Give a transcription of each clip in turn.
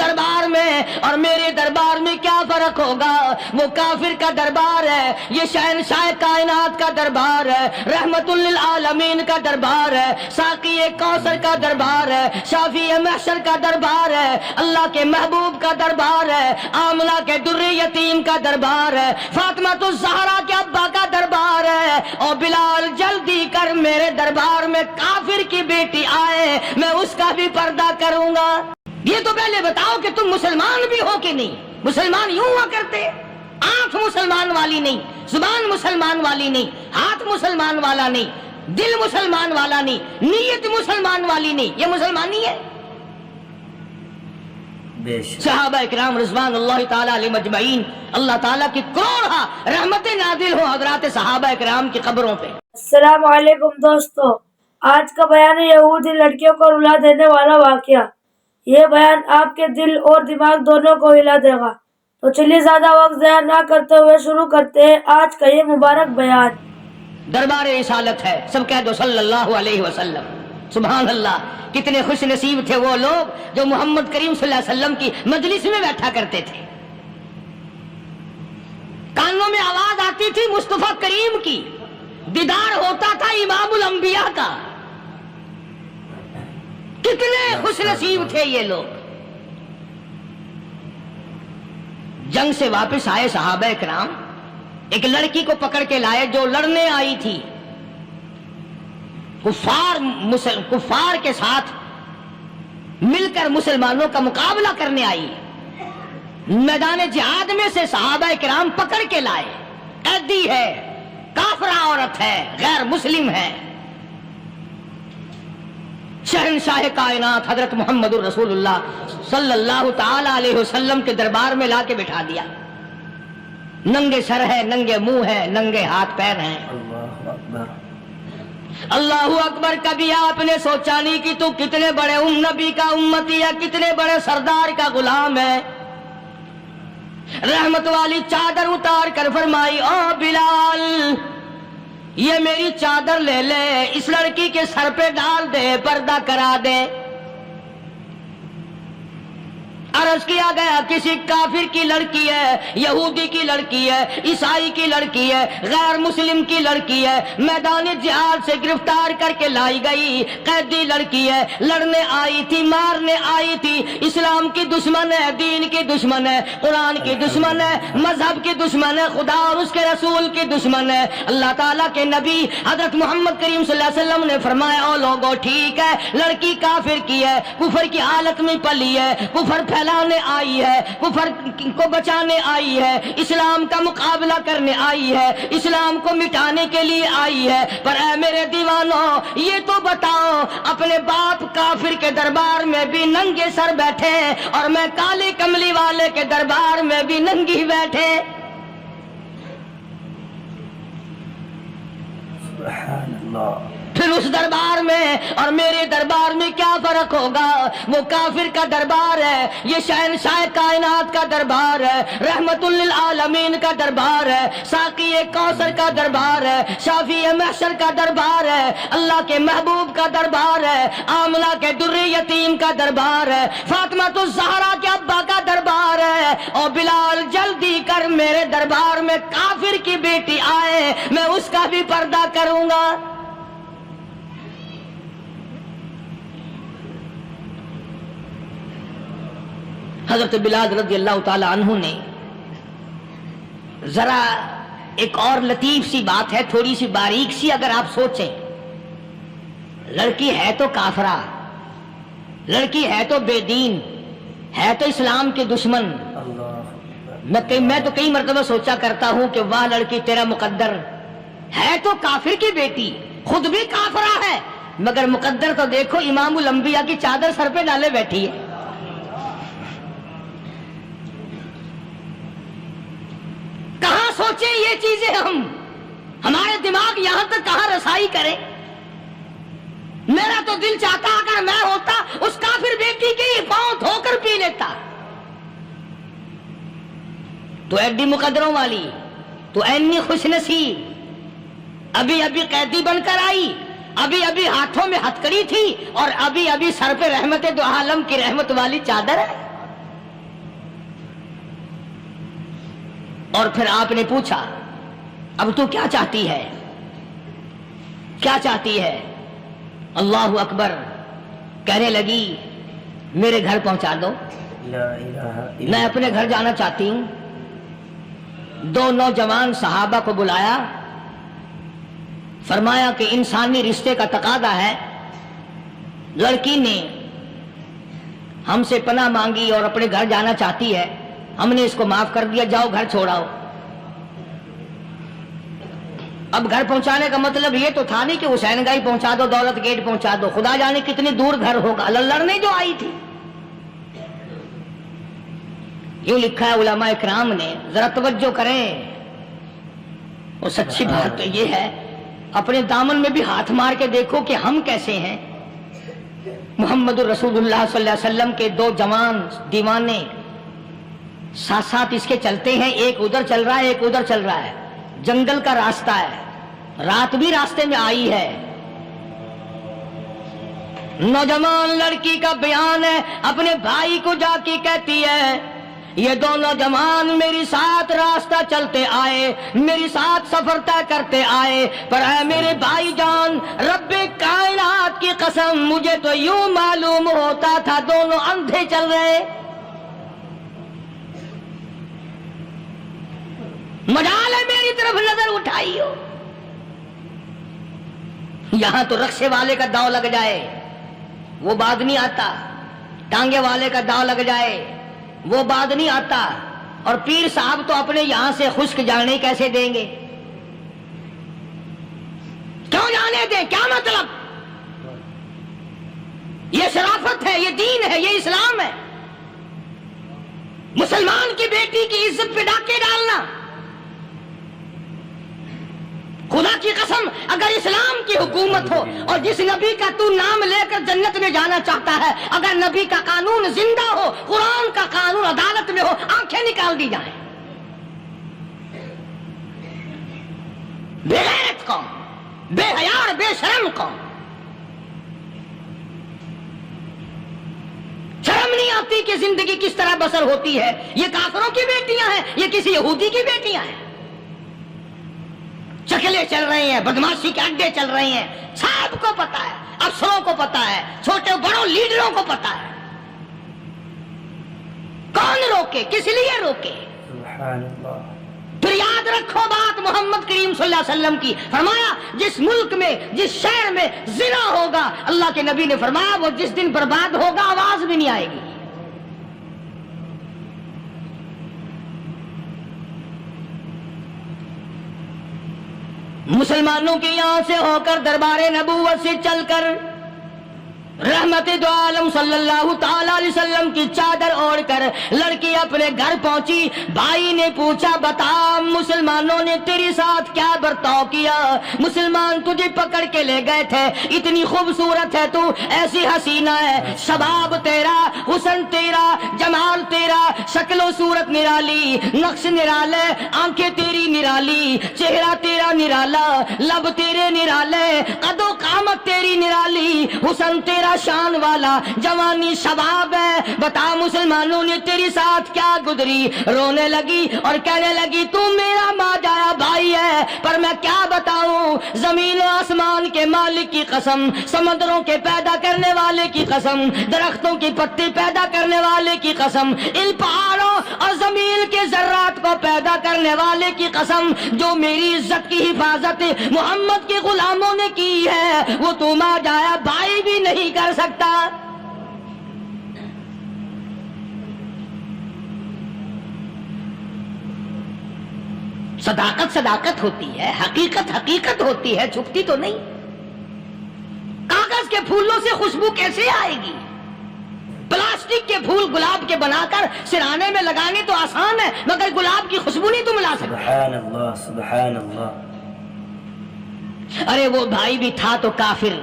دربار میں اور میرے دربار میں کیا فرق ہوگا؟ وہ کافر کا دربار ہے، یہ شہنشاہ کائنات کا دربار ہے، رحمت للعالمین کا دربار ہے، ساقی کوثر کا دربار ہے، شافی محشر کا دربار ہے، اللہ کے محبوب کا دربار ہے، آمنہ کے در یتیم کا دربار ہے، فاطمہ الزہرا کے ابا کا دربار ہے۔ اور بلال جلدی کر میرے دربار میں کافر کی بیٹی آئے، میں اس کا بھی پردہ کروں گا۔ یہ تو پہلے بتاؤ کہ تم مسلمان بھی ہو کہ نہیں؟ مسلمان یوں ہوا کرتے، آنکھ مسلمان والی نہیں، زبان مسلمان والی نہیں، ہاتھ مسلمان والا نہیں، دل مسلمان والا نہیں، نیت مسلمان والی نہیں، یہ مسلمانی ہے؟ صحابہ اکرام رضوان اللہ تعالیٰ علیہ مجمعین، اللہ تعالیٰ کی کروڑ رحمت نازل ہو حضرات صحابہ اکرام کی قبروں پہ۔ السلام علیکم دوستو، آج کا بیان ہے یہودی لڑکیوں کو رلا دینے والا واقعہ۔ یہ بیان آپ کے دل اور دماغ دونوں کو ہلا دے گا، تو چلیے زیادہ وقت ضائع نہ کرتے ہوئے شروع کرتے ہیں آج کا یہ مبارک بیان۔ دربار رسالت ہے، سب کہہ دو صلی اللہ علیہ وسلم۔ سبحان اللہ، کتنے خوش نصیب تھے وہ لوگ جو محمد کریم صلی اللہ علیہ وسلم کی مجلس میں بیٹھا کرتے تھے، کانوں میں آواز آتی تھی مصطفیٰ کریم کی، دیدار ہوتا تھا امام الانبیاء کا۔ کتنے خوش نصیب تھے یہ لوگ۔ جنگ سے واپس آئے صحابہ کرام، ایک لڑکی کو پکڑ کے لائے جو لڑنے آئی تھی، کفار کے ساتھ مل کر مسلمانوں کا مقابلہ کرنے آئی۔ میدان جہاد میں سے صحابہ کرام پکڑ کے لائے، قیدی ہے، کافرہ عورت ہے، غیر مسلم ہے، شہنشاہ کائنات حضرت محمد الرسول اللہ صلی اللہ تعالی علیہ وسلم کے دربار میں لا کے بٹھا دیا۔ ننگے سر ہے، ننگے منہ ہے، ننگے ہاتھ پیر ہیں۔ اللہ اکبر، اللہ اکبر۔ کبھی آپ نے سوچا نہیں کہ تو کتنے بڑے نبی کا امتی ہے، کتنے بڑے سردار کا غلام ہے؟ رحمت والی چادر اتار کر فرمائی، او بلال یہ میری چادر لے لے، اس لڑکی کے سر پہ ڈال دے، پردہ کرا دے۔ عرض کیا گیا کسی کافر کی لڑکی ہے، یہودی کی لڑکی ہے، عیسائی کی لڑکی ہے، غیر مسلم کی لڑکی ہے، میدان جہاد سے گرفتار کر کے لائی گئی، قیدی لڑکی ہے، لڑنے آئی تھی، مارنے آئی تھی، اسلام کی دشمن ہے، دین کی دشمن ہے، قرآن کی دشمن ہے، مذہب کی دشمن ہے، خدا اور اس کے رسول کی دشمن ہے۔ اللہ تعالیٰ کے نبی حضرت محمد کریم صلی اللہ علیہ وسلم نے فرمایا، او لوگو ٹھیک ہے، لڑکی کافر کی ہے، کفر کی حالت میں پلی ہے، کفر پھیلانے آئی ہے، کفر کو بچانے آئی ہے، اسلام کا مقابلہ کرنے آئی ہے، اسلام کو مٹانے کے لیے آئی ہے، پر اے میرے دیوانوں یہ تو بتاؤ، اپنے باپ کافر کے دربار میں بھی ننگے سر بیٹھے اور میں کالے کملی والے کے دربار میں بھی ننگی بیٹھے۔ سبحان اللہ۔ پھر اس دربار میں اور میرے دربار میں کیا فرق ہوگا؟ وہ کافر کا دربار ہے، یہ شہنشاہ کائنات کا دربار ہے، رحمت للعالمین کا دربار ہے، ساقی کوثر کا دربار ہے، شافی محشر کا دربار ہے، اللہ کے محبوب کا دربار ہے، آمنہ کے در یتیم کا دربار ہے، فاطمہ الزہرا کے ابا کا دربار ہے۔ اور بلال جلدی کر میرے دربار میں کافر کی بیٹی آئے، میں اس کا بھی پردہ کروں گا۔ حضرت بلال رضی اللہ تعالی عنہ نے ذرا ایک اور لطیف سی بات ہے، تھوڑی سی باریک سی، اگر آپ سوچیں، لڑکی ہے تو کافرہ، لڑکی ہے تو بے دین، ہے تو اسلام کے دشمن۔ میں تو کئی مرتبہ سوچا کرتا ہوں کہ واہ لڑکی تیرا مقدر ہے، تو کافر کی بیٹی، خود بھی کافرہ ہے، مگر مقدر تو دیکھو، امام الانبیاء کی چادر سر پہ ڈالے بیٹھی ہے۔ کہاں سوچیں یہ چیزیں، ہمارے دماغ یہاں تک کہاں رسائی کرے؟ میرا تو دل چاہتا اگر میں ہوتا اس کافر بیٹی کے ہی پاؤں دھو کر پی لیتا۔ تو ایڈی مقدروں والی، تو اینی خوش نصیب، ابھی ابھی قیدی بن کر آئی، ابھی ابھی ہاتھوں میں ہتکڑی تھی، اور ابھی ابھی سر پہ رحمت دو عالم کی رحمت والی چادر ہے۔ اور پھر آپ نے پوچھا اب تو کیا چاہتی ہے، کیا چاہتی ہے؟ اللہ اکبر، کہنے لگی میرے گھر پہنچا دو، لا الہ الا میں اپنے گھر جانا چاہتی ہوں۔ دو نوجوان صحابہ کو بلایا، فرمایا کہ انسانی رشتے کا تقاضا ہے، لڑکی نے ہم سے پناہ مانگی اور اپنے گھر جانا چاہتی ہے، ہم نے اس کو معاف کر دیا، جاؤ گھر چھوڑاؤ۔ اب گھر پہنچانے کا مطلب یہ تو تھا نہیں کہ حسین گائی پہنچا دو، دولت گیٹ پہنچا دو، خدا جانے کتنی دور گھر ہوگا، لڑنے جو آئی تھی۔ یوں لکھا ہے علماء اکرام نے، ذرا توجہ کریں، اور سچی بات تو یہ ہے اپنے دامن میں بھی ہاتھ مار کے دیکھو کہ ہم کیسے ہیں۔ محمد رسول اللہ صلی اللہ علیہ وسلم کے دو جوان دیوانے ساتھ ساتھ اس کے چلتے ہیں، ایک ادھر چل رہا ہے ایک ادھر چل رہا ہے، جنگل کا راستہ ہے، رات بھی راستے میں آئی ہے۔ نوجوان لڑکی کا بیان ہے، اپنے بھائی کو جا کے کہتی ہے یہ دو نوجوان میری ساتھ راستہ چلتے آئے، میری ساتھ سفر طے کرتے آئے، پر اے میرے بھائی جان، رب کائنات کی قسم مجھے تو یوں معلوم ہوتا تھا دونوں اندھے چل رہے، مجال ہے میری طرف نظر اٹھائی ہو۔ یہاں تو رکشے والے کا داؤ لگ جائے وہ بعد نہیں آتا، ٹانگے والے کا داؤ لگ جائے وہ بعد نہیں آتا، اور پیر صاحب تو اپنے یہاں سے خشک جانے کیسے دیں گے؟ کیوں جانے دیں؟ کیا مطلب؟ یہ شرافت ہے، یہ دین ہے، یہ اسلام ہے۔ مسلمان کی بیٹی کی عزت پہ ڈاکے ڈالنا، خدا کی قسم اگر اسلام کی حکومت ہو اور جس نبی کا تو نام لے کر جنت میں جانا چاہتا ہے، اگر نبی کا قانون زندہ ہو، قرآن کا قانون عدالت میں ہو، آنکھیں نکال دی جائیں۔ بے غیرت قوم، بے حیا اور بے شرم قوم، شرم نہیں آتی کہ زندگی کس طرح بسر ہوتی ہے۔ یہ کافروں کی بیٹیاں ہیں، یہ کسی یہودی کی بیٹیاں ہیں، چکلے چل رہے ہیں، بدماشی کے اڈے چل رہے ہیں، سب کو پتا ہے، افسروں کو پتا ہے، چھوٹے بڑوں لیڈروں کو پتا ہے۔ کون روکے؟ کس لیے روکے؟ سبحان اللہ۔ پھر یاد رکھو بات محمد کریم صلی اللہ علیہ وسلم کی، فرمایا جس ملک میں جس شہر میں زنا ہوگا، اللہ کے نبی نے فرمایا وہ جس دن برباد ہوگا آواز بھی نہیں آئے گی۔ مسلمانوں کے یہاں سے ہو کر دربار نبوت سے چل کر رحمت دو عالم صلی اللہ تعالی علیہ وسلم کی چادر اوڑھ کر لڑکی اپنے گھر پہنچی۔ بھائی نے پوچھا بتا مسلمانوں نے تیرے ساتھ کیا برتاؤ کیا؟ مسلمان تجھے پکڑ کے لے گئے تھے، اتنی خوبصورت ہے تو، ایسی حسینہ ہے، شباب تیرا، حسن تیرا، جمال تیرا، شکل و صورت نرالی، نقش نرالے، آنکھیں تیری نرالی، چہرہ تیرا نرالا، لب تیرے نرالے، قد و قامت تیری نرالی، حسن تیرا شان والا، جوانی شباب ہے، بتا مسلمانوں نے تیری ساتھ کیا گزری؟ رونے لگی اور کہنے لگی تو میرا ماجایا بھائی ہے، پر میں کیا بتاؤں، زمین و آسمان کے مالک کی قسم، سمندروں کے پیدا کرنے والے کی قسم، درختوں کی پتی پیدا کرنے والے کی قسم، ان پہاڑوں اور زمین کے ذرات کو پیدا کرنے والے کی قسم، جو میری عزت کی حفاظت محمد کے غلاموں نے کی ہے، وہ تو ماجایا بھائی بھی نہیں کر سکتا۔ صداقت صداقت ہوتی ہے، حقیقت حقیقت ہوتی ہے، چھپتی تو نہیں۔ کاغذ کے پھولوں سے خوشبو کیسے آئے گی؟ پلاسٹک کے پھول گلاب کے بنا کر سرانے میں لگانے تو آسان ہے، مگر گلاب کی خوشبو نہیں تم لا سکتے۔ سبحان اللہ سبحان اللہ۔ ارے وہ بھائی بھی تھا تو کافر،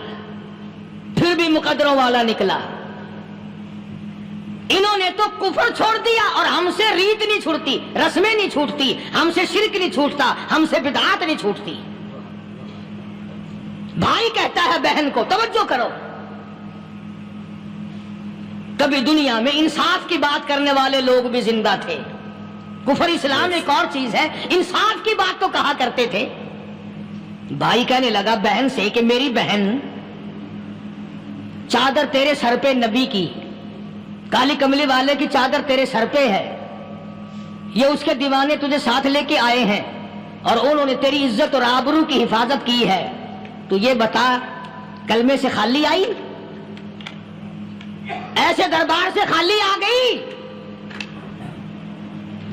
پھر بھی مقدروں والا نکلا۔ انہوں نے تو کفر چھوڑ دیا، اور ہم سے ریت نہیں چھوٹتی، رسمیں نہیں چھوٹتی، ہم سے شرک نہیں چھوٹتا، ہم سے بدعات نہیں چھوٹتی۔ بھائی کہتا ہے بہن کو، توجہ کرو، کبھی دنیا میں انصاف کی بات کرنے والے لوگ بھی زندہ تھے، کفر اسلام ایک اور چیز ہے. انصاف کی بات تو کہا کرتے تھے. بھائی کہنے لگا بہن سے کہ میری بہن چادر تیرے سر پہ نبی کی، کالی کملی والے کی چادر تیرے سر پہ ہے، یہ اس کے دیوانے تجھے ساتھ لے کے آئے ہیں اور انہوں نے تیری عزت اور آبرو کی حفاظت کی ہے، تو یہ بتا کلمے سے خالی آئی؟ ایسے دربار سے خالی آ گئی؟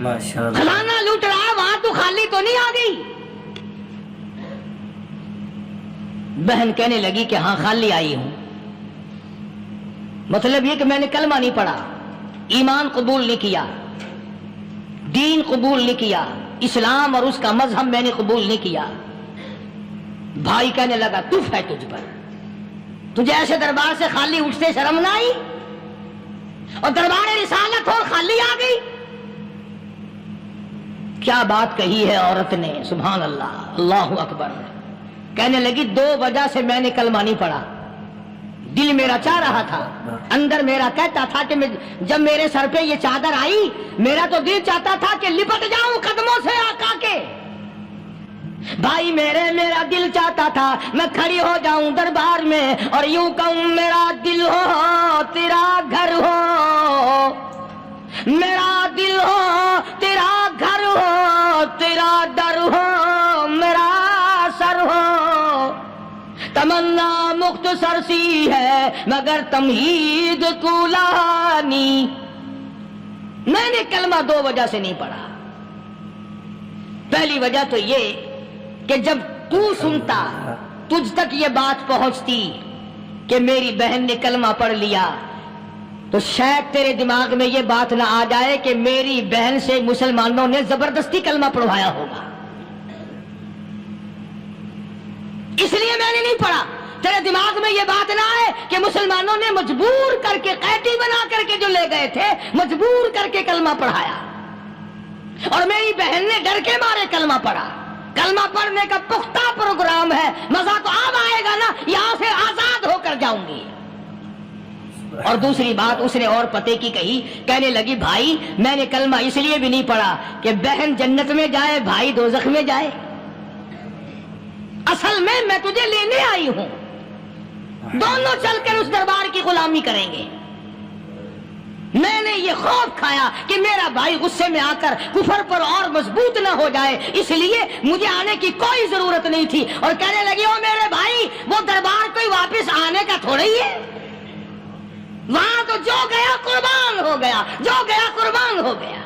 ماشاءاللہ. خزانہ لوٹ رہا ہے وہاں تو خالی تو نہیں آ گئی؟ بہن کہنے لگی کہ ہاں خالی آئی ہوں. مطلب یہ کہ میں نے کلمہ نہیں پڑھا، ایمان قبول نہیں کیا، دین قبول نہیں کیا، اسلام اور اس کا مذہب میں نے قبول نہیں کیا. بھائی کہنے لگا تف ہے تجھ پر، تجھے ایسے دربار سے خالی اٹھتے شرم نہ آئی؟ اور دربار رسالت اور خالی آ گئی؟ کیا بات کہی ہے عورت نے، سبحان اللہ، اللہ اکبر. کہنے لگی 2 وجہ سے میں نے کلمہ نہیں پڑھا. دل میرا چاہ رہا تھا، اندر میرا کہتا تھا کہ جب میرے سر پہ یہ چادر آئی میرا تو دل چاہتا تھا کہ لپٹ جاؤں قدموں سے آقا کے. بھائی میرا دل چاہتا تھا میں کھڑی ہو جاؤں دربار میں اور یوں کہوں میرا دل ہو تیرا گھر ہو، میرا دل ہو تیرا گھر ہو، تیرا در ہو میرا سر ہو. تمنا مختصر سی ہے مگر تمہید طولانی. میں نے کلمہ 2 وجہ سے نہیں پڑھا. پہلی وجہ تو یہ کہ جب تو سنتا، تجھ تک یہ بات پہنچتی کہ میری بہن نے کلمہ پڑھ لیا، تو شاید تیرے دماغ میں یہ بات نہ آ جائے کہ میری بہن سے مسلمانوں نے زبردستی کلمہ پڑھوایا ہوگا. اس لیے میں نے نہیں پڑھا. تیرے دماغ میں یہ بات نہ آئے کہ مسلمانوں نے مجبور کر کے، قیدی بنا کر کے جو لے گئے تھے، مجبور کر کے کلمہ پڑھایا اور میری بہن نے ڈر کے مارے کلمہ پڑھا. کلمہ پڑھنے کا پختہ پروگرام ہے، مزہ تو اب آئے گا نا، یہاں سے آزاد ہو کر جاؤں گی. اور دوسری بات اس نے اور پتے کی کہی. کہنے لگی بھائی میں نے کلمہ اس لیے بھی نہیں پڑھا کہ بہن جنت میں جائے بھائی دوزخ میں جائے. اصل میں تجھے لینے آئی ہوں، دونوں چل کر اس دربار کی غلامی کریں گے. میں نے یہ خوف کھایا کہ میرا بھائی غصے میں آ کر کفر پر اور مضبوط نہ ہو جائے، اس لیے مجھے آنے کی کوئی ضرورت نہیں تھی. اور کہنے لگی او میرے بھائی وہ دربار کوئی واپس آنے کا تھوڑا ہی ہے، وہاں تو جو گیا قربان ہو گیا، جو گیا قربان ہو گیا.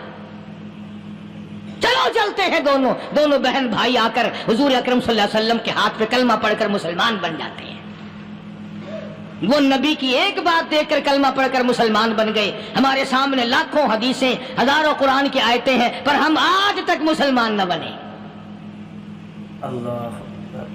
چلو چلتے ہیں. دونوں بہن بھائی آ کر حضور اکرم صلی اللہ علیہ وسلم کے ہاتھ پہ کلمہ پڑھ کر مسلمان بن جاتے ہیں. وہ نبی کی ایک بات دیکھ کر کلمہ پڑھ کر مسلمان بن گئے. ہمارے سامنے لاکھوں حدیثیں، ہزاروں قرآن کی آیتیں ہیں، پر ہم آج تک مسلمان نہ بنے. اللہ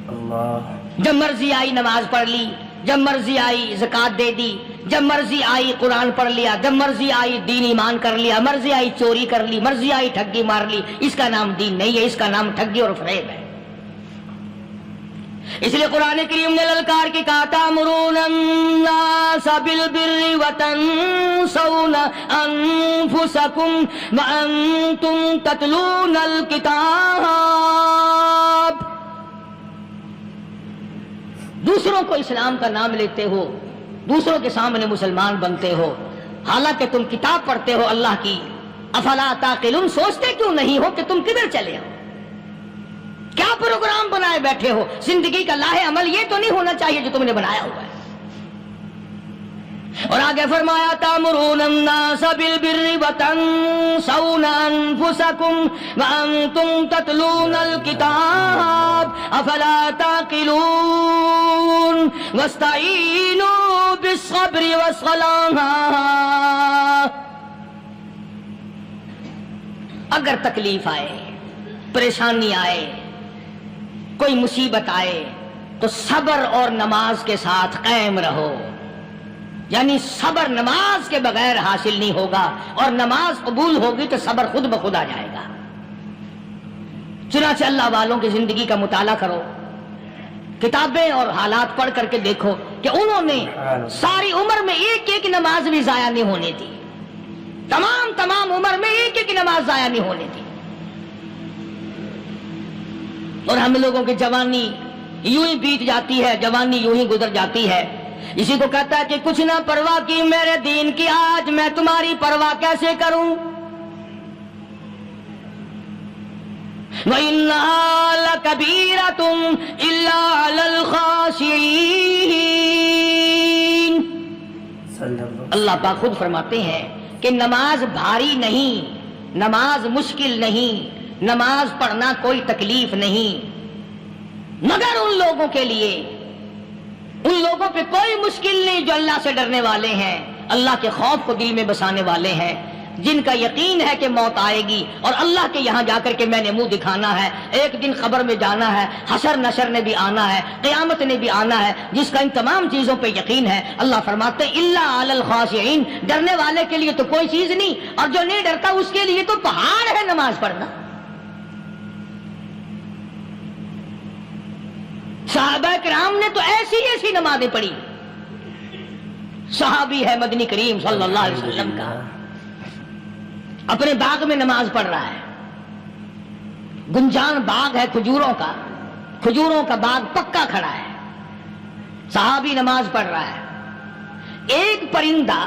اللہ. جب مرضی آئی نماز پڑھ لی، جب مرضی آئی زکات دے دی، جب مرضی آئی قرآن پڑھ لیا، جب مرضی آئی دین ایمان کر لیا، مرضی آئی چوری کر لی، مرضی آئی ٹھگی مار لی. اس کا نام دین نہیں ہے، اس کا نام ٹھگی اور فریب ہے. اس لیے قرآن کریم نے للکار کی کہا تأمرون الناس بالبر وتنسون انفسکم وانتم تتلون الکتاب. دوسروں کو اسلام کا نام لیتے ہو، دوسروں کے سامنے مسلمان بنتے ہو، حالانکہ تم کتاب پڑھتے ہو اللہ کی. افلا تعقلون، سوچتے کیوں نہیں ہو کہ تم کدھر چلے ہو؟ کیا پروگرام بنائے بیٹھے ہو؟ زندگی کا لاہ عمل یہ تو نہیں ہونا چاہیے جو تم نے بنایا ہوا ہے. اور آگے فرمایا تأمرون الناس بالبر وتنسون انفسکم وانتم تتلون الکتاب افلا تعقلون واستعینوا بالصبر والصلاة. اگر تکلیف آئے، پریشانی آئے، کوئی مصیبت آئے تو صبر اور نماز کے ساتھ قائم رہو. یعنی صبر نماز کے بغیر حاصل نہیں ہوگا، اور نماز قبول ہوگی تو صبر خود بخود آ جائے گا. چنانچہ اللہ والوں کی زندگی کا مطالعہ کرو، کتابیں اور حالات پڑھ کر کے دیکھو کہ انہوں نے ساری عمر میں ایک ایک نماز بھی ضائع نہیں ہونے دی. تمام عمر میں ایک ایک نماز ضائع نہیں ہونے دی. اور ہم لوگوں کی جوانی یوں ہی بیت جاتی ہے, جوانی یوں ہی گزر جاتی ہے. اسی کو کہتا ہے کہ کچھ نہ پرواہ کی میرے دین کی, آج میں تمہاری پرواہ کیسے کروں. وَإِنَّهَا لَكَبِيرَةٌ إِلَّا عَلَى الْخَاشِعِينَ. اللہ پاک خود فرماتے ہیں کہ نماز بھاری نہیں, نماز مشکل نہیں, نماز پڑھنا کوئی تکلیف نہیں, مگر ان لوگوں کے لیے, ان لوگوں پہ کوئی مشکل نہیں جو اللہ سے ڈرنے والے ہیں, اللہ کے خوف کو دل میں بسانے والے ہیں, جن کا یقین ہے کہ موت آئے گی اور اللہ کے یہاں جا کر کے میں نے منہ دکھانا ہے, ایک دن خبر میں جانا ہے, حشر نشر نے بھی آنا ہے, قیامت نے بھی آنا ہے, جس کا ان تمام چیزوں پہ یقین ہے. اللہ فرماتے ہیں الا علی الخاشعین, ڈرنے والے کے لیے تو کوئی چیز نہیں, اور جو نہیں ڈرتا اس کے لیے تو پہاڑ ہے نماز پڑھنا. صحابہ کرام نے تو ایسی ایسی نمازیں پڑھی. صحابی ہے مدنی کریم صلی اللہ علیہ وسلم کا, اپنے باغ میں نماز پڑھ رہا ہے, گنجان باغ ہے کھجوروں کا, کھجوروں کا باغ پکا کھڑا ہے, صحابی نماز پڑھ رہا ہے. ایک پرندہ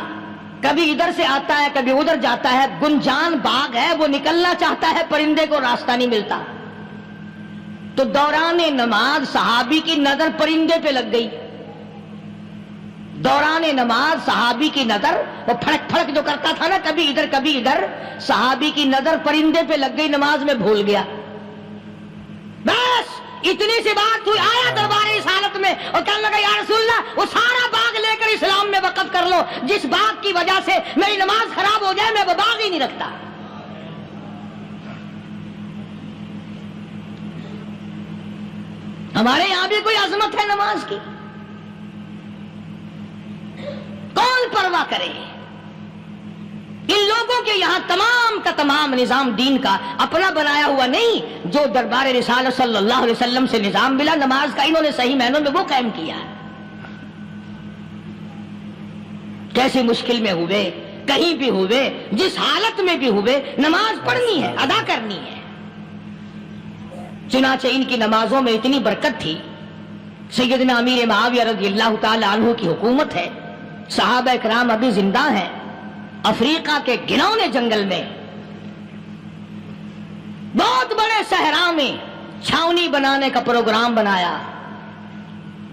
کبھی ادھر سے آتا ہے کبھی ادھر جاتا ہے, گنجان باغ ہے, وہ نکلنا چاہتا ہے, پرندے کو راستہ نہیں ملتا. تو دوران نماز صحابی کی نظر پرندے پہ لگ گئی. دوران نماز صحابی کی نظر, وہ پھڑک پھڑک جو کرتا تھا نا کبھی ادھر کبھی ادھر, صحابی کی نظر پرندے پہ لگ گئی, نماز میں بھول گیا. بس اتنی سی بات ہوئی, آیا دربار رسالت میں اور کہنے لگا یا رسول اللہ وہ سارا باغ لے کر اسلام میں وقف کر لو, جس باغ کی وجہ سے میری نماز خراب ہو جائے میں وہ باغ ہی نہیں رکھتا. ہمارے یہاں بھی کوئی عظمت ہے نماز کی, کون پرواہ کرے. ان لوگوں کے یہاں تمام کا تمام نظام دین کا اپنا بنایا ہوا نہیں, جو دربار رسالت صلی اللہ علیہ وسلم سے نظام ملا نماز کا, انہوں نے صحیح معنوں میں وہ قائم کیا. کیسی مشکل میں ہوئے, کہیں بھی ہوئے, جس حالت میں بھی ہوئے, نماز پڑھنی ہے, ادا کرنی ہے. چنانچہ ان کی نمازوں میں اتنی برکت تھی. سیدنا امیر معاویہ رضی اللہ تعالی عنہ کی حکومت ہے, صحابہ اکرام ابھی زندہ ہیں. افریقہ کے گھنونے جنگل میں بہت بڑے صحرا میں چھاونی بنانے کا پروگرام بنایا.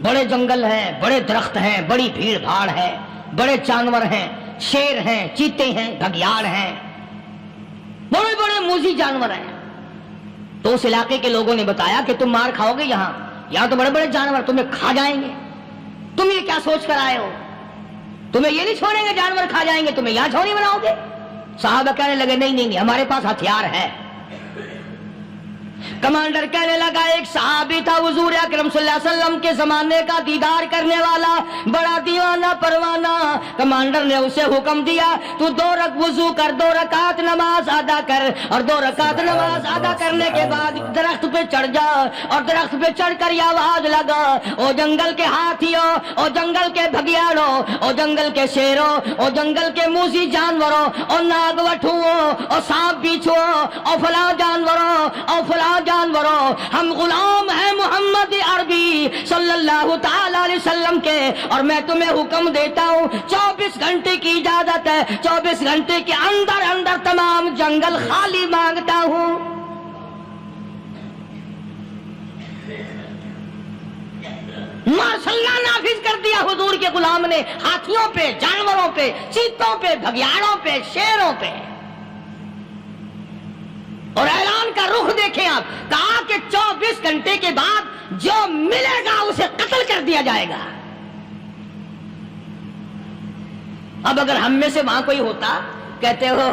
بڑے جنگل ہیں, بڑے درخت ہیں, بڑی بھیڑ بھاڑ ہے, بڑے جانور ہیں, شیر ہیں, چیتے ہیں, گھگیاڑ ہیں, بڑے بڑے موذی جانور ہیں. تو اس علاقے کے لوگوں نے بتایا کہ تم مار کھاؤ گے, یہاں تو بڑے بڑے جانور تمہیں کھا جائیں گے, تم یہ کیا سوچ کر آئے ہو, تمہیں یہ نہیں چھوڑیں گے, جانور کھا جائیں گے, تمہیں یہاں چھوڑی بناؤ گے. صحابہ کہنے لگے نہیں, ہمارے پاس ہتھیار ہے. کمانڈر کہنے لگا, ایک صحابی تھا حضور اکرم صلی اللہ علیہ وسلم کے زمانے کا دیدار کرنے والا, بڑا دیوانہ پروانہ. کمانڈر نے اسے حکم دیا تو 2 وضو کر, 2 رکعت نماز ادا کر, اور 2 رکعت نماز ادا کرنے کے بعد درخت پہ چڑھ جا, اور درخت پہ چڑھ کر یہ آواز لگا, او جنگل کے ہاتھیوں, او جنگل کے بھگیاڑوں, او جنگل کے شیروں, او جنگل کے موذی جانوروں, اور ناگ وٹھوؤں, اور سانپ بیچھوؤں, اور فلاں جانوروں, اور فلاں جانوروں, ہم غلام ہیں محمد عربی صلی اللہ تعالی علیہ وسلم کے, اور میں تمہیں حکم دیتا ہوں 24 گھنٹے کی اجازت ہے, 24 گھنٹے کے اندر اندر تمام جنگل خالی مانگتا ہوں. ماشاء اللہ نافذ کر دیا حضور کے غلام نے, ہاتھیوں پہ, جانوروں پہ, چیتوں پہ, بھگیاڑوں پہ, شیروں پہ. اور اعلان کا رخ دیکھیں آپ, کہا کہ 24 گھنٹے کے بعد جو ملے گا اسے قتل کر دیا جائے گا. اب اگر ہم میں سے وہاں کوئی ہوتا, کہتے ہو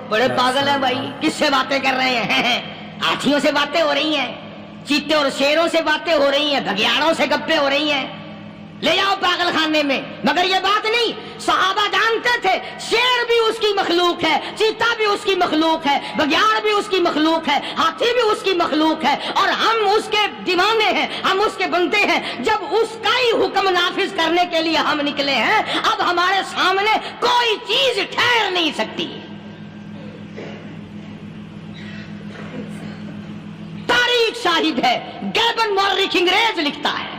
بڑے پاگل ہیں بھائی, کس سے باتیں کر رہے ہیں, ہاتھیوں سے باتیں ہو رہی ہیں, چیتے اور شیروں سے باتیں ہو رہی ہیں, بھگیاڑوں سے گپیں ہو رہی ہیں, لے جاؤ پاگل خانے میں. مگر یہ بات نہیں, صحابہ جانتے تھے شیر بھی اس کی مخلوق ہے, چیتا بھی اس کی مخلوق ہے, بگیاڑ بھی اس کی مخلوق ہے, ہاتھی بھی اس کی مخلوق ہے, اور ہم اس کے دیوانے ہیں, ہم اس کے بندے ہیں. جب اس کا ہی حکم نافذ کرنے کے لیے ہم نکلے ہیں, اب ہمارے سامنے کوئی چیز ٹھہر نہیں سکتی. تاریخ شاہد ہے. گیبن مورخ انگریز لکھتا ہے,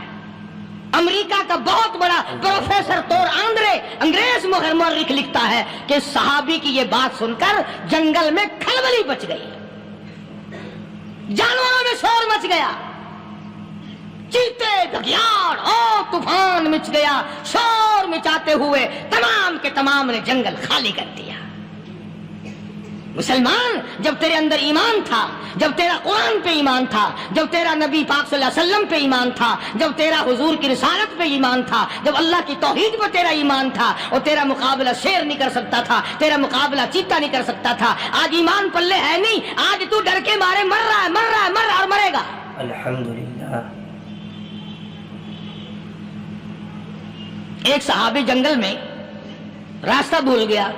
امریکہ کا بہت بڑا پروفیسر تور آندرے انگریز مورخ لکھتا ہے کہ صحابی کی یہ بات سن کر جنگل میں کھلبلی مچ گئی, جانوروں میں شور مچ گیا, چیتے گھگیاڑ اور طوفان مچ گیا. شور مچاتے ہوئے تمام کے تمام نے جنگل خالی کر دیا. مسلمان, جب تیرے اندر ایمان تھا, جب تیرا قرآن پہ ایمان تھا, جب تیرا نبی پاک صلی اللہ علیہ وسلم پہ ایمان تھا, جب تیرا حضور کی رسالت پہ ایمان تھا, جب اللہ کی توحید پہ تیرا ایمان تھا, اور تیرا مقابلہ شیر نہیں کر سکتا تھا, تیرا مقابلہ چیتا نہیں کر سکتا تھا. آج ایمان پلے ہے نہیں, آج تو ڈر کے مارے مر رہا ہے, مر رہا ہے, مر رہا اور مرے گا. الحمدللہ. ایک صحابی جنگل میں راستہ بھول گیا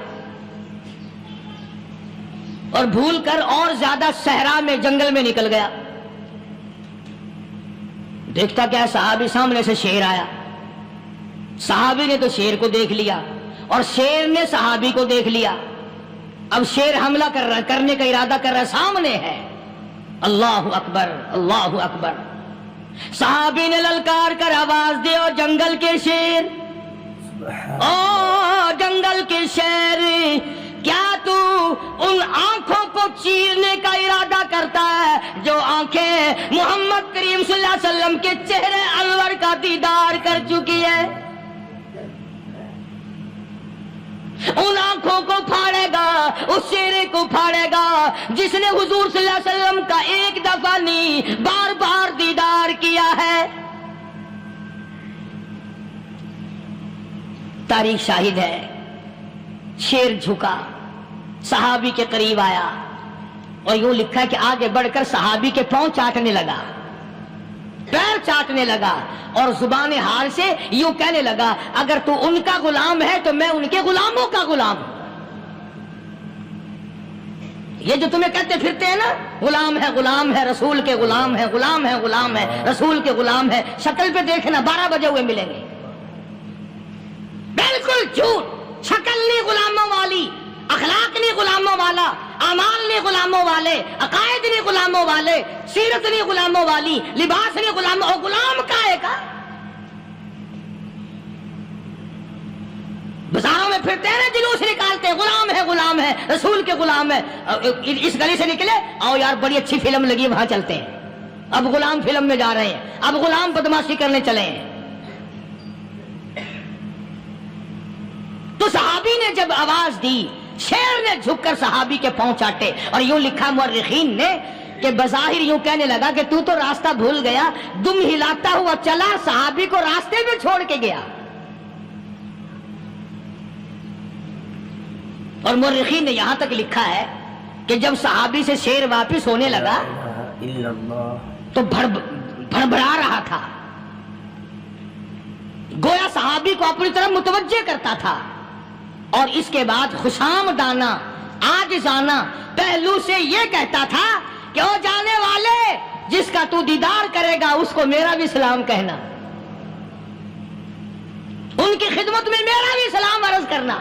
اور بھول کر اور زیادہ صحرا میں جنگل میں نکل گیا. دیکھتا کیا, صحابی سامنے سے شیر آیا. صحابی نے تو شیر کو دیکھ لیا اور شیر نے صحابی کو دیکھ لیا. اب شیر حملہ کرنے کا ارادہ کر رہا, سامنے ہے. اللہ اکبر, اللہ اکبر. صحابی نے للکار کر آواز دے, اور جنگل کے شیر, او جنگل کے شیر, کیا تو ان آنکھوں کو چیرنے کا ارادہ کرتا ہے جو آنکھیں محمد کریم صلی اللہ علیہ وسلم کے چہرے انور کا دیدار کر چکی ہے؟ ان آنکھوں کو پھاڑے گا, اس چہرے کو پھاڑے گا جس نے حضور صلی اللہ علیہ وسلم کا ایک دفعہ نہیں بار بار دیدار کیا ہے. تاریخ شاہد ہے. شیر جھکا, صحابی کے قریب آیا, اور یوں لکھا کہ آگے بڑھ کر صحابی کے پاؤں چاٹنے لگا, پیر چاٹنے لگا, اور زبان حال سے یوں کہنے لگا, اگر تو ان کا غلام ہے تو میں ان کے غلاموں کا غلام ہوں. یہ جو تمہیں کہتے پھرتے ہیں نا, غلام ہے, رسول کے غلام ہے, غلام ہے, رسول کے غلام ہے, شکل پہ دیکھنا 12 بجے ہوئے ملیں گے. بالکل جھوٹ. شکل نہیں غلاموں والی, اخلاق نہیں غلاموں والا, اعمال نہیں غلاموں والے, عقائد نہیں غلاموں والے, سیرت نہیں غلاموں والی, لباس نہیں غلاموں. اور غلام کائے کا؟ بازاروں میں پھرتے ہیں نا, جلوس نکالتے ہیں, غلام ہے, رسول کے غلام ہے. اس گلی سے نکلے, آؤ یار بڑی اچھی فلم لگی, وہاں چلتے ہیں. اب غلام فلم میں جا رہے ہیں, اب غلام بدماشی کرنے چلے ہیں. تو صحابی نے جب آواز دی, شیر نے جھک کر صحابی کے پاؤں چاٹے, اور یوں لکھا مورخین نے کہ بظاہر یوں کہنے لگا کہ تو راستہ بھول گیا, دم ہلاتا ہوا چلا, صحابی کو راستے میں چھوڑ کے گیا. اور مورخین نے یہاں تک لکھا ہے کہ جب صحابی سے شیر واپس ہونے لگا تو بھڑبڑا رہا تھا, گویا صحابی کو اپنی طرف متوجہ کرتا تھا. اور اس کے بعد خوشامدانہ عاجزانہ پہلو سے یہ کہتا تھا کہ او جانے والے, جس کا تو دیدار کرے گا اس کو میرا بھی سلام کہنا, ان کی خدمت میں میرا بھی سلام عرض کرنا.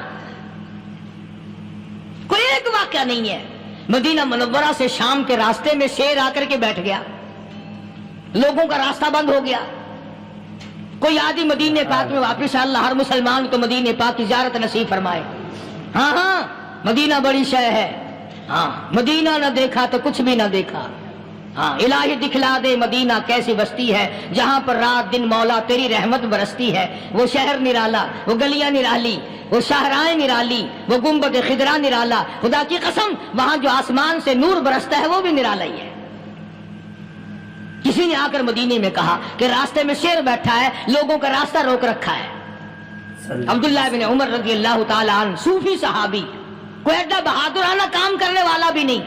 کوئی ایک واقعہ نہیں ہے. مدینہ منورہ سے شام کے راستے میں شیر آ کر کے بیٹھ گیا, لوگوں کا راستہ بند ہو گیا. کوئی آدھی مدینے پاک میں واپس, اللہ ہر مسلمان کو مدینے پاک کی زیارت نصیب فرمائے. ہاں مدینہ بڑی شے ہے, ہاں مدینہ نہ دیکھا تو کچھ بھی نہ دیکھا. ہاں الہی دکھلا دے مدینہ کیسی بستی ہے, جہاں پر رات دن مولا تیری رحمت برستی ہے. وہ شہر نرالا, وہ گلیاں نرالی, وہ شاہراہیں نرالی, وہ گنبد خضرا نرالا. خدا کی قسم وہاں جو آسمان سے نور برستا ہے وہ بھی نرالا ہی ہے. کسی نے آ کر مدینے میں کہا کہ راستے میں شیر بیٹھا ہے, لوگوں کا راستہ روک رکھا ہے. عبداللہ بن عمر رضی اللہ تعالی عنہ, صوفی صحابی, کوئی ایڈا بہادرانہ کام کرنے والا بھی نہیں,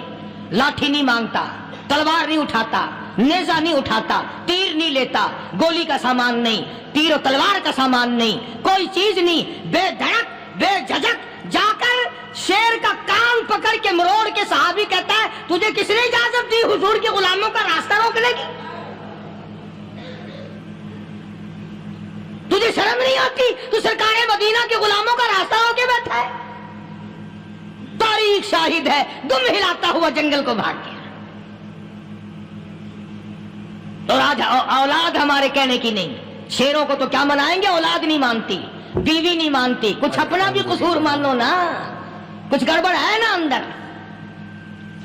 لاٹھی نہیں مانگتا, تلوار نہیں اٹھاتا, نیزہ نہیں اٹھاتا, تیر نہیں لیتا, گولی کا سامان نہیں, تیر و تلوار کا سامان نہیں, کوئی چیز نہیں, بے دھڑک بے جھجک جا کر شیر کا کان پکڑ کے مروڑ کے صحابی کہتا ہے, تجھے کس نے اجازت دی حضور کے غلاموں کا راستہ روکنے کی؟ تجھے شرم نہیں آتی؟ تو سرکار مدینہ کے غلاموں کا راستہ روکے بیٹھا ہے. تاریخ شاہد ہے, دم ہلاتا ہوا جنگل کو بھاگ گیا. اور آج اولاد ہمارے کہنے کی نہیں. شیروں کو تو کیا منائیں گے, اولاد نہیں مانتی, بیوی نہیں مانتی, کچھ اپنا بھی قصور مانو نا, کچھ گڑبڑ ہے نا اندر.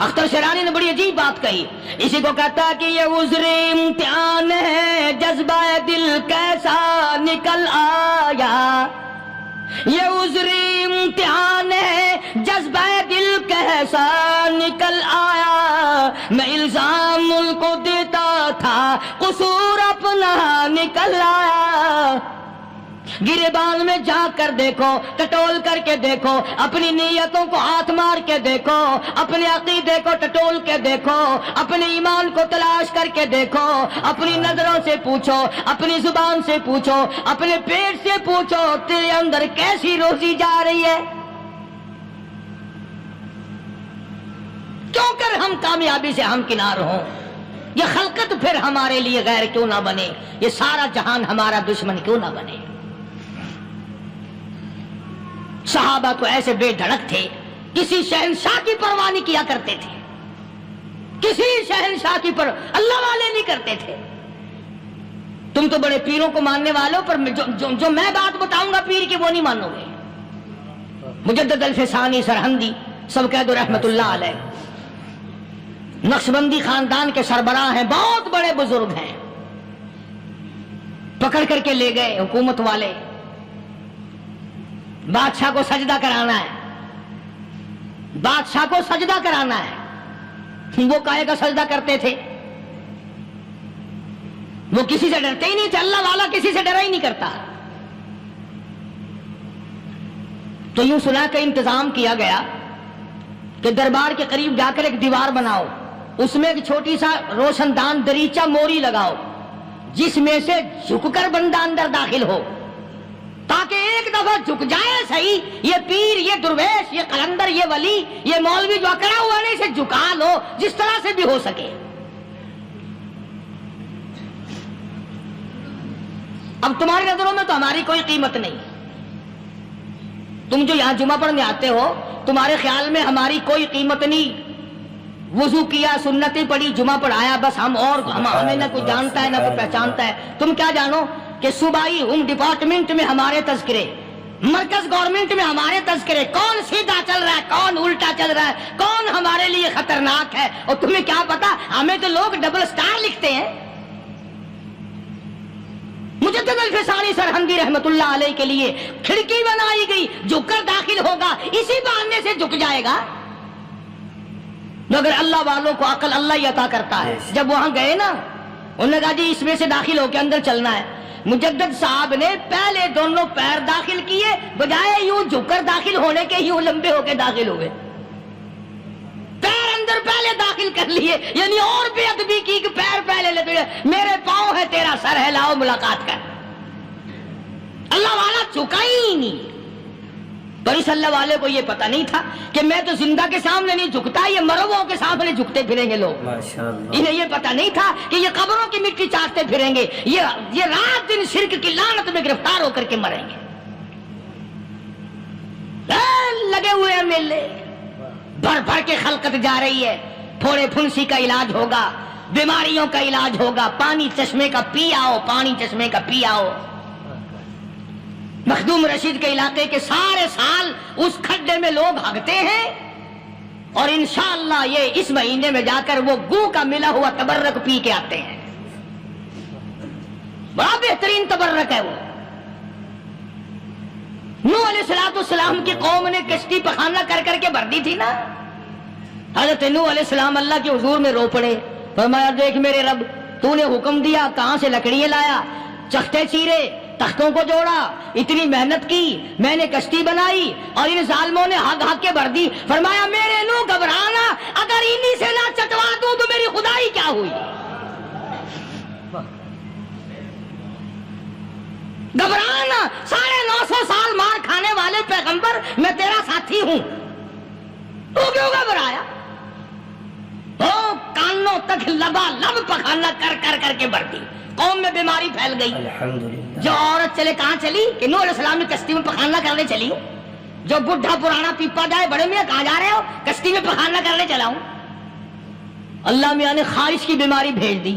اختر شیرانی نے بڑی عجیب بات کہی, اسی کو کہتا ہے کہ یہ عذر امتحان ہے, جذبہ دل کیسا نکل آیا. یہ عذر امتحان ہے, جذبہ دل کیسا نکل آیا. میں الزام ان کو دیتا تھا, قصور اپنا نکل آیا. گریبان میں جا کر دیکھو, ٹٹول کر کے دیکھو, اپنی نیتوں کو ہاتھ مار کے دیکھو, اپنے عقیدے کو ٹٹول کے دیکھو, اپنے ایمان کو تلاش کر کے دیکھو, اپنی نظروں سے پوچھو, اپنی زبان سے پوچھو, اپنے پیٹ سے پوچھو, تیرے اندر کیسی روزی جا رہی ہے. کیوں کر ہم کامیابی سے ہمکنار ہوں؟ یہ خلقت پھر ہمارے لیے غیر کیوں نہ بنے, یہ سارا جہان ہمارا دشمن کیوں نہ بنے. صحابہ تو ایسے بے دھڑک تھے, کسی شہنشاہ کی پرواہ نہیں کیا کرتے تھے, کسی شہنشاہ کی اللہ والے نہیں کرتے تھے. تم تو بڑے پیروں کو ماننے والوں, پر جو میں بات بتاؤں گا پیر کی وہ نہیں مانو گے. مجدد الفسانی سرہندی سب کہہ دو رحمت اللہ علیہ, نقشبندی خاندان کے سربراہ ہیں, بہت بڑے بزرگ ہیں. پکڑ کر کے لے گئے حکومت والے, بادشاہ کو سجدہ کرانا ہے, بادشاہ کو سجدہ کرانا ہے. وہ کائے کا سجدہ کرتے تھے, وہ کسی سے ڈرتے ہی نہیں تھے, اللہ والا کسی سے ڈرا ہی نہیں کرتا. تو یوں سنا کا انتظام کیا گیا کہ دربار کے قریب جا کر ایک دیوار بناؤ, اس میں ایک چھوٹی سا روشن دان دریچہ موری لگاؤ, جس میں سے جھک کر بندہ اندر داخل ہو, تاکہ ایک دفعہ جھک جائے صحیح. یہ پیر, یہ درویش, یہ قلندر, یہ ولی, یہ مولوی جو اکڑا ہوا ہے, اسے جھکا لو جس طرح سے بھی ہو سکے. اب تمہاری نظروں میں تو ہماری کوئی قیمت نہیں. تم جو یہاں جمعہ پڑھنے آتے ہو, تمہارے خیال میں ہماری کوئی قیمت نہیں. وضو کیا, سنتیں پڑھی, جمعہ پڑھایا, بس ہمیں نہ کوئی جانتا ہے نہ کوئی پہچانتا ہے. تم کیا جانو کہ صوبائی ہوم ڈپارٹمنٹ میں ہمارے تذکرے, مرکز گورنمنٹ میں ہمارے تذکرے, کون سیدھا چل رہا ہے, کون الٹا چل رہا ہے, کون ہمارے لیے خطرناک ہے. اور تمہیں کیا پتا, ہمیں تو لوگ ڈبل سٹار لکھتے ہیں. مجدد الفسانی سرہندی رحمت اللہ علیہ کے لیے کھڑکی بنائی گئی, جھک کر داخل ہوگا, اسی بہانے سے جھک جائے گا. مگر اللہ والوں کو عقل اللہ ہی عطا کرتا ہے. جب وہاں گئے نا, انہوں نے کہا جی اس میں سے داخل ہو کے اندر چلنا ہے. مجدد صاحب نے پہلے دونوں پیر داخل کیے, بجائے یوں جھک کر داخل ہونے کے یوں لمبے ہو کے داخل ہوئے. پیر اندر پہلے داخل کر لیے, یعنی اور بے ادبی کی کہ پیر پہلے لے, میرے پاؤں ہے تیرا سر ہے, لاؤ ملاقات کر. اللہ والا جھکا ہی نہیں. پر اس اللہ والے کو یہ پتہ نہیں تھا کہ میں تو زندہ کے سامنے نہیں جھکتا, یہ مرووں کے سامنے جھکتے پھریں گے لوگ. انہیں یہ پتہ نہیں تھا کہ یہ قبروں کی مٹی چاٹتے پھریں گے, یہ رات دن شرک کی لعنت میں گرفتار ہو کر کے مریں گے. لگے ہوئے ہیں میلے, بھر بھر کے خلقت جا رہی ہے. پھوڑے پھنسی کا علاج ہوگا, بیماریوں کا علاج ہوگا, پانی چشمے کا پی آؤ, پانی چشمے کا پی آؤ. مخدوم رشید کے علاقے کے سارے سال اس کھڈے میں لوگ بھاگتے ہیں, اور انشاءاللہ یہ اس مہینے میں جا کر وہ گو کا ملا ہوا تبرک پی کے آتے ہیں. بڑا بہترین تبرک ہے وہ. نوح علیہ السلام کی قوم نے کشتی پخانہ کر کر کے بھر دی تھی نا. حضرت نوح علیہ السلام اللہ کے حضور میں رو پڑے, فرمایا دیکھ میرے رب, تو نے حکم دیا, کہاں سے لکڑیاں لایا, چختے چیرے, تختوں کو جوڑا, اتنی محنت کی, میں نے کشتی بنائی, اور ان ظالموں نے ہگ ہگ کے بھر دی. فرمایا میرے نو گھبرانا, اگر انہی سے نہ چٹوا دوں تو میری خدائی کیا ہوئی. گھبرانا, 950 سال مار کھانے والے پیغمبر, میں تیرا ساتھی ہوں, تو کیوں گھبرایا. کانوں تک لبا لب پخانا کر کر کر کے بھر دی. قوم میں بیماری پھیل گئی. جو عورت چلے کہاں چلی, کہ نوح علیہ السلام نے کشتی میں پخانا کرنے چلی. جو بڈھا پرانا پیپا جائے, بڑے میاں کہاں جا رہے ہو, کشتی میں پخانا کرنے چلا ہوں. اللہ میاں نے خارش کی بیماری بھیج دی.